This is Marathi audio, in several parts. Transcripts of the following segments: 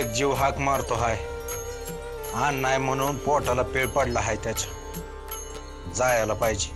एक जीव हाक मारतो हाय, आण नाही म्हणून पोटाला पीळ पडला हाय त्याच्या, जायला पाहिजे.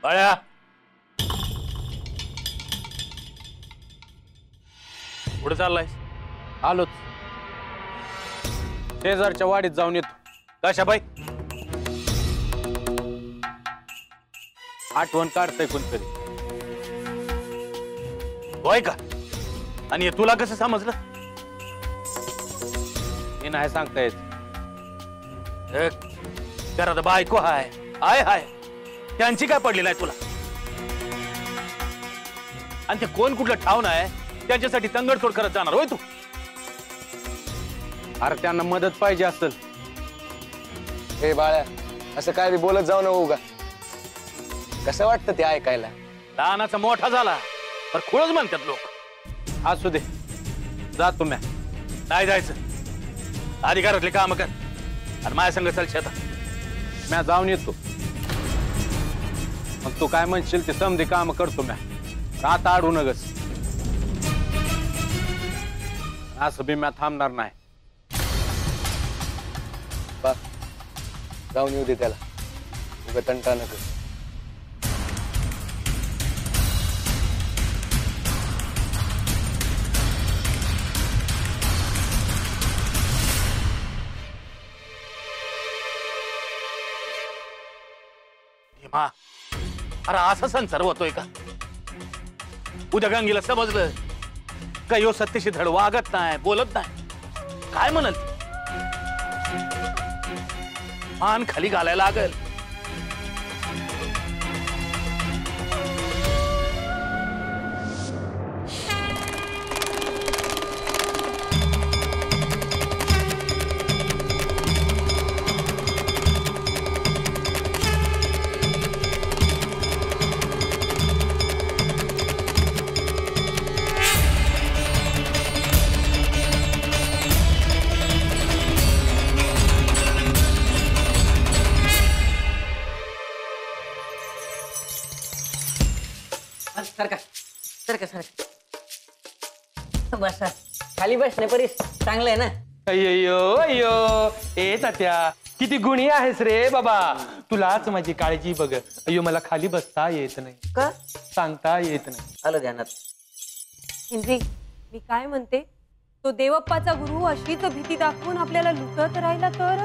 बाळ्या, कुठे चाललाय? आलोच, शेजारच्या वाडीत जाऊन येतो. कशाबाई? आठवण काढतंय कोणतरी. होय का? आणि हे तुला कसं समजलं? हे नाही सांगता येत. घरात बायको हाय, हाय हाय, त्यांची काय पडली नाही तुला? आणि ते कोण कुठलं ठाव नाही त्याच्यासाठी तंगडतोड करत जाणार होय तू? अरे त्यांना मदत पाहिजे असेल. हे बाळ्या, असं काय बी बोलत जाऊ नको का? कसं वाटतं ते ऐकायला? लहानाचा मोठा झाला तर खुळच म्हणतात लोक. असू दे, जातो म्या. नाही जायचं, अधिकारातले काम कर आणि माझ्या संग चल शेतात. म्या जाऊन येतो, मग तू काय म्हणशील ते समधी काम करतो म्या. आता अडू नगस, असं बी म्या थांबणार नाही. बा, जाऊन येऊ दे त्याला, उगा तंटा नको. भीमा, अरे असा संसार होतोय का? उद्या गंगीला समजलं का यो सत्यशी धड वागत नाही, बोलत नाही, काय म्हणल? मान खाली घालायला लागल. सरका सरका सरका, बसा. खाली बसणे परीस चांगलं आहे ना? अय्यो अय्यो, ए तात्या, किती गुणी आहेस रे बाबा. तुलाच माझी काळजी बघ. अय्यो, मला खाली बसता येत नाही, का? सांगता येत नाही. आलं ध्यानात. इंद्री, मी काय म्हणते, तो देवप्पाचा गुरु अशीच भीती दाखवून आपल्याला लुटत राहिला तर?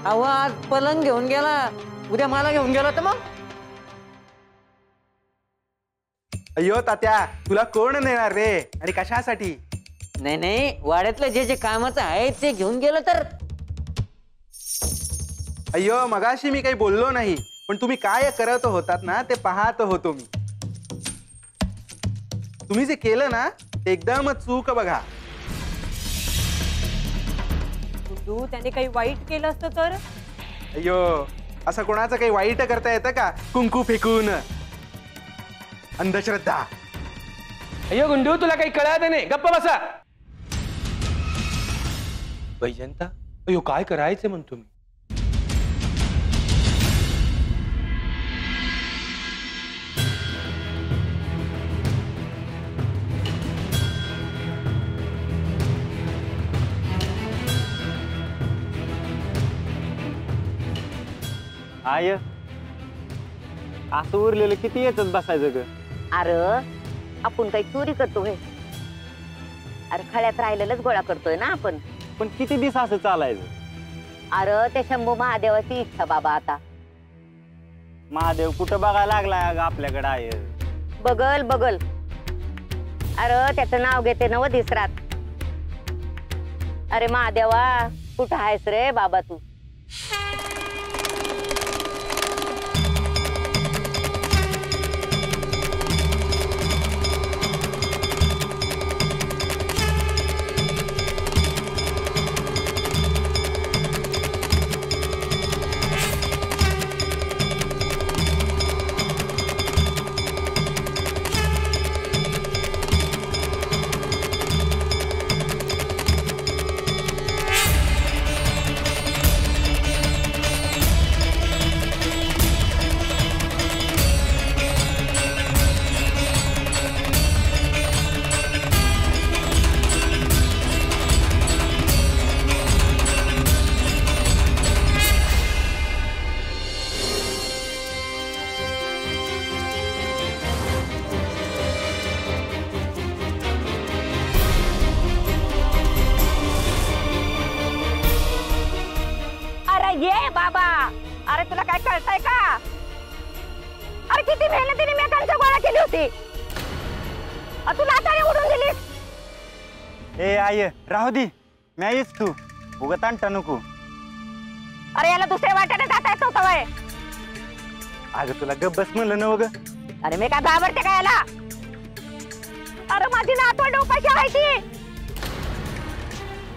अहो, आज पलंग घेऊन गेला, उद्या मला घेऊन गेला तर मग? अय्यो तात्या, तुला कोण नेणार रे आणि कशासाठी? नाही नाही, वाड्यातलं जे जे कामाचं आहे ते घेऊन गेलं तर? अय्यो, मगाशी मी काही बोललो नाही, पण तुम्ही काय करत होतात ना ते पाहत होतो मी. तुम्ही जे केलं ना ते एकदम चूक बघा. गुंडू, त्याने काही वाईट केलं असतं तर? अय्यो, असं कोणाचं काही वाईट करता येतं का कुंकू फेकून? अंधश्रद्धा. अय्यो गुंडू, तुला काही कळत नाही, गप्प बसा. वैजंता, अय्यो काय करायचं म्हणतो मी? आय, असं उरलेलं किती येतच बसायचं ग? अरे आपण काही चोरी करतोय? अरे खळ्यात राहिलेलंच गोळा करतोय ना आपण. पण किती दिवस असं चालायचं? अरे त्या शंभू महादेवाची इच्छा बाबा. आता महादेव कुठं बघायला लागलाय आपल्याकडे? आहे बगल बगल. अरे त्याचं नाव घेते नव दिसरात. अरे महादेवा, कुठं आहेस रे बाबा तू? अरे तुला काय कळतंय का? अरे किती मेहनतीने मी कंच गोळा केली होती. तुला आता उडून दिलीस. ए आय राहू दे, मी तू उगत आणता नको. अरे याला दुसऱ्या वाट्याने जाता येत नव्हतं वय. अगं तुला गब्बस म्हणलं ना वग. अरे मी काय घाबरते का याला? अरे माझी नातवंड उपाशी आहे ती.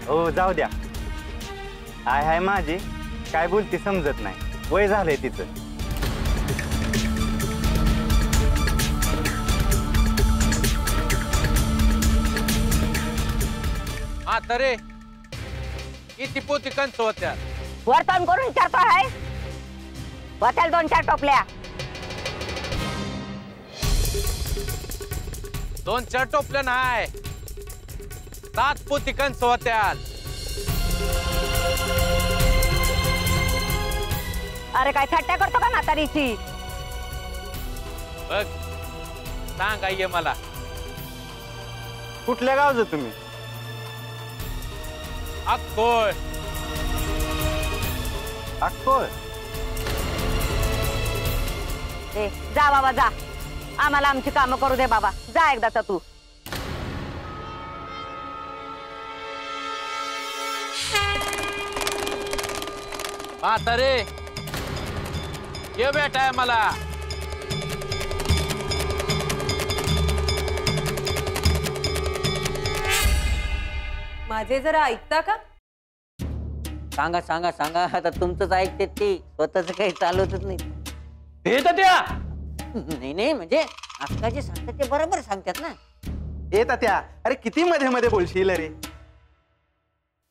हो जाऊ द्या. आय हाय माझी काय बोलती समजत नाही. वय झालंय तिचं. म्हातारे किती पोती कंच होत्या? वर्तन करून विचारतो आहे. होत्याल 2-4 टोपल्या. 2-4 टोपल्या नाही, 7 पोती कंच होत्या. अरे काय थट्टा करतो का म्हातारीची? बघ सांगा ये मला. कुठल्या गावचं तुम्ही? अक्कोळ. अक्कोळ. ए जा बाबा जा. आम्हाला आमची कामं करू दे बाबा. जा एकदाचा तू. म्हातारे ये भेटाय मला. माझे जरा ऐकता का? सांगा सांगा सांगा. आता तुमचंच ऐकते ते, स्वतःच काही चालवतच नाही. हे त्या नाही नाही म्हणजे अक्का जे सांगतात ते बरोबर सांगतात ना. येत त्या. अरे किती मध्ये मध्ये बोलशील रे.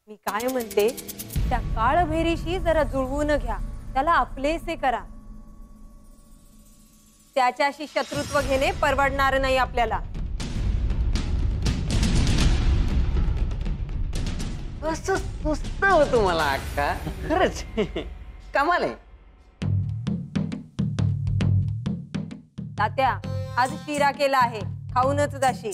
मी काय म्हणते, त्या काळभैरीशी जरा जुळवून घ्या. त्याला आपलेसे करा. त्याच्याशी शत्रुत्व घेणे परवडणार नाही आपल्याला. असं सुस्त होतं मला अक्का. खरंच कमाल आहे. तात्या आज शिरा केला आहे, खाऊनच जाशील.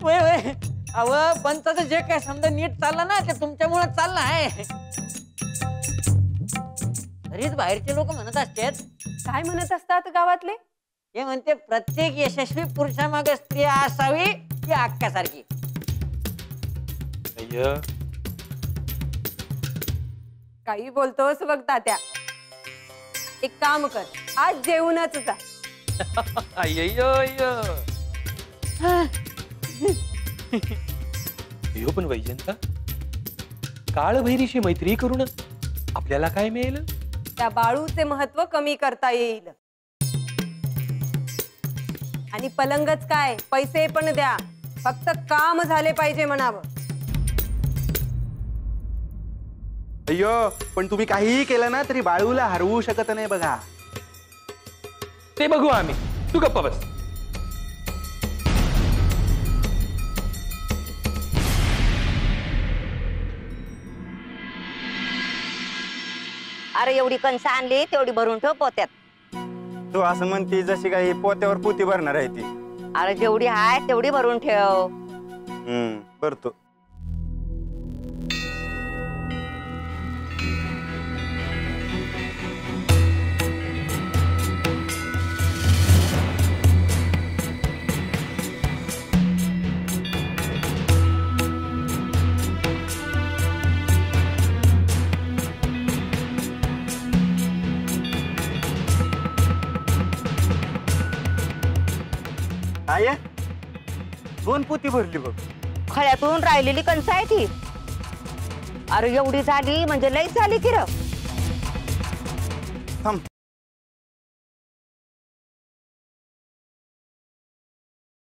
वय वय अव पंचाचं जे काय समजा नीट चाललं ना ते तुमच्यामुळे चाललं आहे. तरीच बाहेरचे लोक म्हणत असतात. काय म्हणत असतात गावातले? ते म्हणते प्रत्येक यशस्वी पुरुषामागे स्त्री असावी ती अक्कासारखी. काही बोलतोस बघ तात्या. एक काम कर, आज जेवूनच जा. यो पण वैजंता काळभैरीशी मैत्री करून आपल्याला काय मिळेल? त्या बाळूचे महत्व कमी करता येईल. आणि पलंगच काय, पैसे पण द्या, फक्त काम झाले पाहिजे म्हणावं. अय्यो पण तुम्ही काहीही केलं ना तरी बाळूला हरवू शकत नाही बघा. ते बघू आम्ही. तू गप्पा बस. अरे एवढी कणसं आणली तेवढी भरून ठेव पोत्यात. तू असं म्हणती जशी काही पोत्यावर पोती भरणार आहे ती. अरे जेवढी आहे तेवढी भरून ठेव. भरतो. आय 2 पोती भरली बघ. खळ्यातून राहिलेली कणसं आहे ती. अरे एवढी झाली म्हणजे लईच झाली की र. थांब